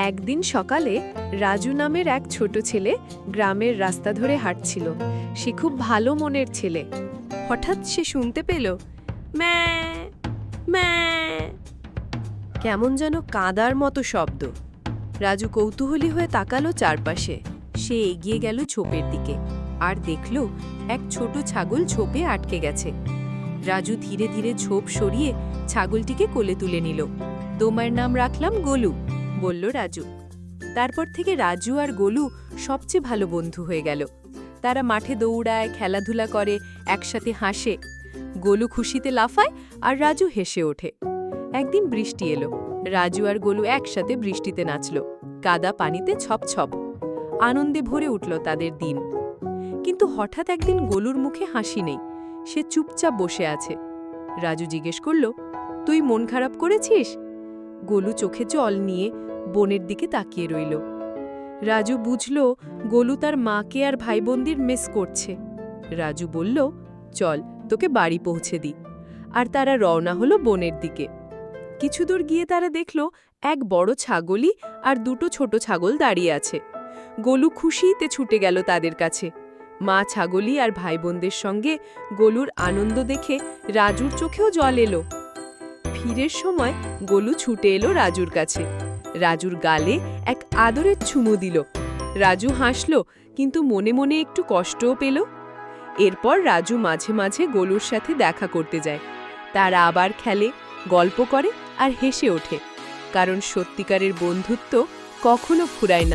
একদিন সকালে রাজু নামের এক ছোট ছেলে গ্রামের রাস্তা ধরে হাঁটছিল। সে খুব ভালো মনের ছেলে। হঠাৎ সে শুনতে পেল ম্যা ম্যা, কেমন যেন কাঁদার মতো শব্দ। রাজু কৌতূহলী হয়ে তাকালো চারপাশে। সে এগিয়ে গেল ঝোপের দিকে আর দেখল এক ছোট ছাগল ঝোপে আটকে গেছে। রাজু ধীরে ধীরে ঝোপ সরিয়ে ছাগলটিকে কোলে তুলে নিল। তোমার নাম রাখলাম গোলু, বলল রাজু। তারপর থেকে রাজু আর গোলু সবচেয়ে ভালো বন্ধু হয়ে গেল। তারা মাঠে দৌড়ায়, খেলাধুলা করে, একসাথে হাসে। গোলু খুশিতে লাফায় আর রাজু হেসে ওঠে। একদিন বৃষ্টি এলো। রাজু আর গোলু একসাথে বৃষ্টিতে নাচল। কাদা পানিতে ছপছপ। আনন্দে ভরে উঠল তাদের দিন। কিন্তু হঠাৎ একদিন গোলুর মুখে হাসি নেই। সে চুপচাপ বসে আছে। রাজু জিজ্ঞেস করল, তুই মন খারাপ করেছিস? গোলু চোখে জল নিয়ে বনের দিকে তাকিয়ে রইল। রাজু বুঝল গোলু তার মাকে আর ভাইবোনদের মিস করছে। রাজু বলল, চল তোকে বাড়ি পৌঁছে দিই। আর তারা রওনা হলো বনের দিকে। কিছু দূর গিয়ে তারা দেখল এক বড় ছাগলই আর দুটো ছোট ছাগল দাঁড়িয়ে আছে। গোলু খুশিতে ছুটে গেল তাদের কাছে। মা ছাগলি আর ভাইবোনদের সঙ্গে গোলুর আনন্দ দেখে রাজুর চোখেও জল এলো। ফিরের সময় গোলু ছুটে এলো রাজুর কাছে। রাজুর গালে এক আদরের চুমু দিল। রাজু হাসল, কিন্তু মনে মনে একটু কষ্টও পেল। এরপর রাজু মাঝে মাঝে গোলুর সাথে দেখা করতে যায়। তারা আবার খেলে, গল্প করে আর হেসে ওঠে। কারণ সত্যিকারের বন্ধুত্ব কখনো ফুরায় না।